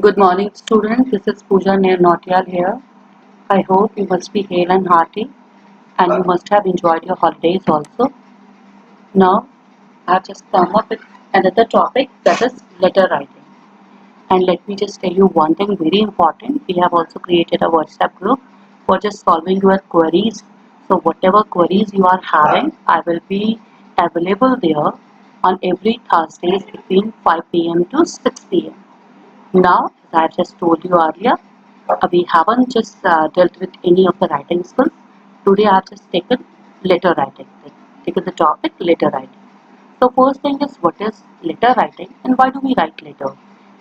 Good morning, students. This is Pooja Nautiyal here. I hope you must be hale and hearty and you must have enjoyed your holidays also. Now, I have just come up with another topic, that is letter writing. And let me just tell you one thing very important. We have also created a WhatsApp group for just solving your queries. So whatever queries you are having, I will be available there on every Thursdays between 5 p.m. to 6 p.m. Now, as I have just told you earlier, we haven't just dealt with any of the writing skills. Today I have just taken letter writing, taken the topic letter writing. So first thing is, what is letter writing and why do we write letter?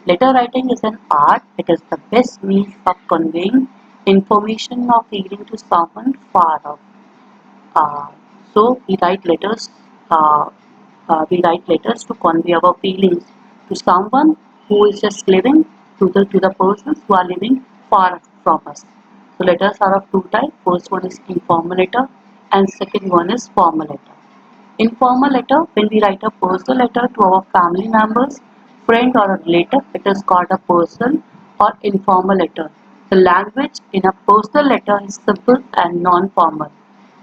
Letter writing is an art. It is the best means of conveying information or feeling to someone far off. Uh, so uh, we write letters to convey our feelings to someone who is just living, to the persons who are living far from us. So letters are of two types. First one is informal letter and second one is formal letter. Informal letter, when we write a personal letter to our family members, friend or a relative, it is called a personal or informal letter. The language in a personal letter is simple and non-formal.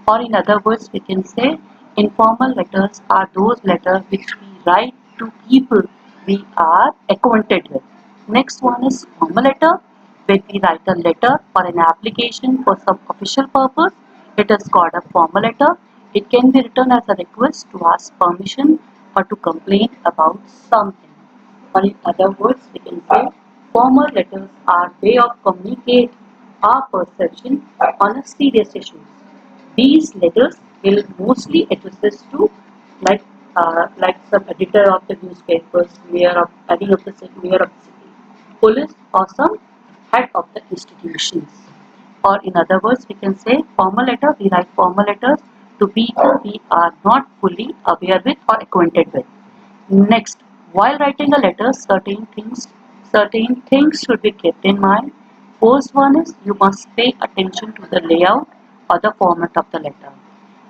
Or in other words, we can say informal letters are those letters which we write to people we are acquainted with. Next one is formal letter. When we write a letter or an application for some official purpose, it is called a formal letter. It can be written as a request to ask permission or to complain about something. Or in other words, we can say formal letters are way of communicate our perception on a serious issue. These letters will mostly address to like some editor of the newspapers, mayor of the city, police, or some head of the institutions. Or in other words, we can say formal letter. We write formal letters to people we are not fully aware with or acquainted with. Next, while writing a letter, certain things should be kept in mind. First one is you must pay attention to the layout or the format of the letter.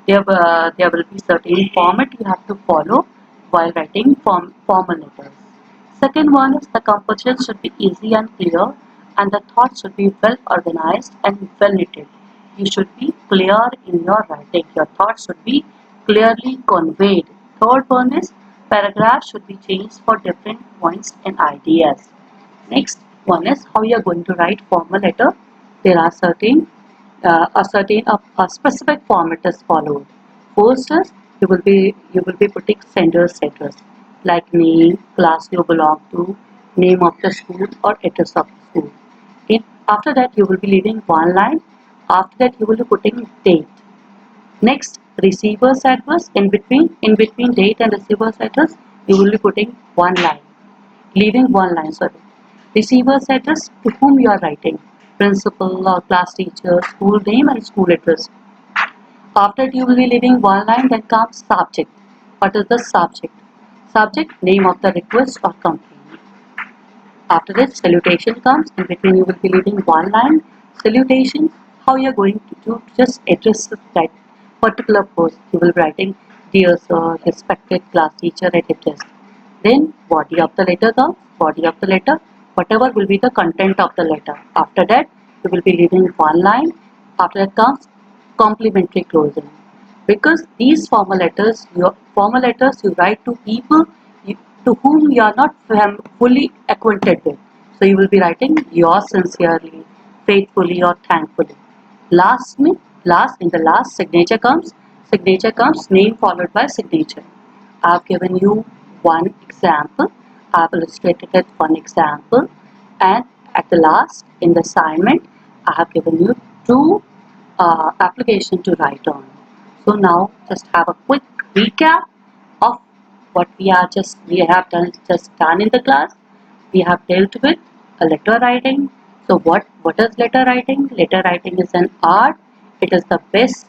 There will be certain format you have to follow while writing formal letters. Second one is the composition should be easy and clear, and the thoughts should be well organized and well knitted. You should be clear in your writing. Your thoughts should be clearly conveyed. Third one is paragraphs should be changed for different points and ideas. Next one is how you are going to write formal letter. There are a specific format is followed. First is you will be putting sender's address like name, class you belong to, name of the school or address of the school. After that you will be leaving one line. After that you will be putting date. Next, receiver's address. In between date and receiver's address, you will be putting one line, leaving one line. Sorry, receiver's address to whom you are writing, principal or class teacher, school name and school address. After you will be leaving one line, then comes subject. What is the subject? Subject, name of the request or complaint. After that, salutation comes. In between, you will be leaving one line. Salutation, how you are going to do, just address that particular post. You will be writing, dear sir, respected class teacher, etc. Then, body of the letter comes. Body of the letter, whatever will be the content of the letter. After that, you will be leaving one line. After that comes complimentary closing. Because these formal letters you write to people to whom you are not fully acquainted with. So you will be writing yours sincerely, faithfully or thankfully. Last, last in the last signature comes. Signature comes name followed by signature. I have given you one example. I have illustrated it one example, and at the last in the assignment, I have given you two application to write on. So now just have a quick recap of what we have done in the class. We have dealt with a letter writing. So what is letter writing? Letter writing is an art. It is the best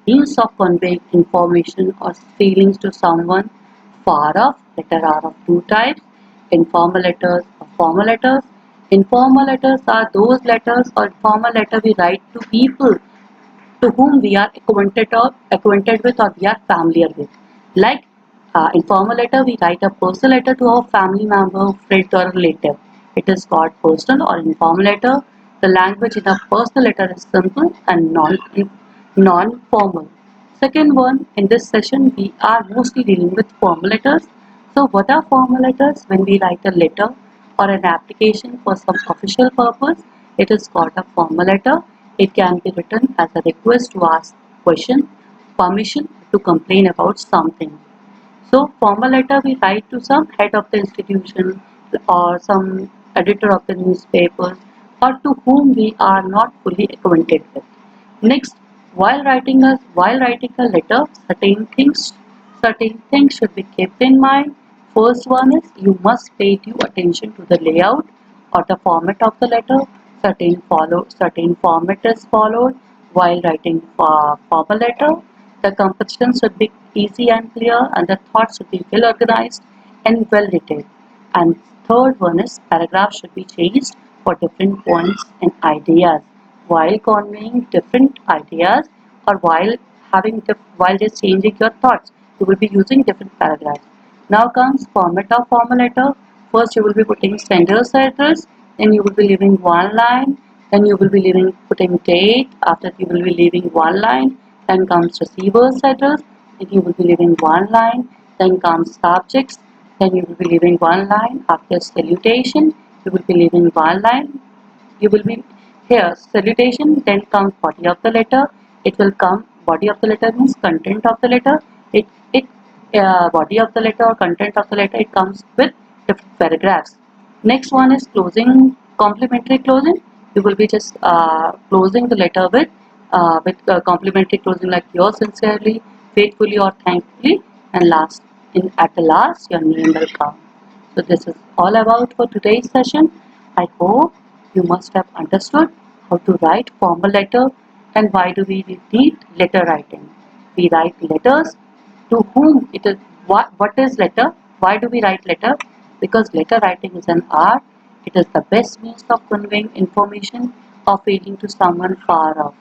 means of conveying information or feelings to someone far off. Letter are of two types: informal letters or formal letters. Informal letters are those letters or formal letter we write to people to whom we are acquainted with or we are familiar with. Like informal letter, we write a personal letter to our family member, friend or relative. it is called personal or informal letter. The language in a personal letter is simple and non-formal. Second one, in this session we are mostly dealing with formal letters. So what are formal letters? When we write a letter or an application for some official purpose, it is called a formal letter. It can be written as a request to ask question, permission to complain about something. So formal letter we write to some head of the institution or some editor of the newspapers or to whom we are not fully acquainted with. Next, while writing a letter, certain things should be kept in mind. First one is you must pay due attention to the layout or the format of the letter. Certain format is followed while writing formal letter. The composition should be easy and clear, and the thoughts should be well organized and well detailed. And third one is paragraphs should be changed for different points and ideas while conveying different ideas or while just changing your thoughts. You will be using different paragraphs. Now comes format of formal letter. First you will be putting sender's address, then you will be leaving one line, then you will be putting date, after you will be leaving one line, then comes receiver's address, then you will be leaving one line, then comes subjects, then you will be leaving one line, after salutation, you will be leaving one line, you will be here salutation, then comes body of the letter. It will come, body of the letter means content of the letter. It body of the letter or content of the letter, it comes with different paragraphs. Next one is closing, complimentary closing. You will be just closing the letter with complimentary closing like yours sincerely, faithfully or thankfully, and last, in at the last your name will come. So this is all about for today's session. I hope you must have understood how to write formal letter and why do we need letter writing. We write letters to whom it is. What is letter? Why do we write letter? Because letter writing is an art. It is the best means of conveying information or feeling to someone far off.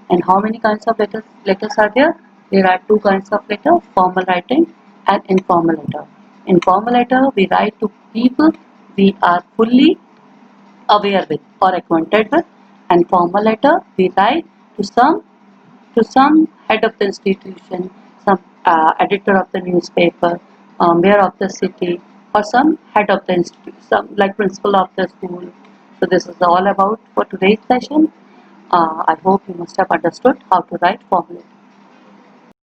And how many kinds of letters are there? There are two kinds of letter, formal writing and informal letter. Informal letter we write to people we are fully aware with or acquainted with, and formal letter we write to some head of the institution, some editor of the newspaper, mayor of the city, or some head of the institute, some like principal of the school. So this is all about for today's session. I hope you must have understood how to write formal letter.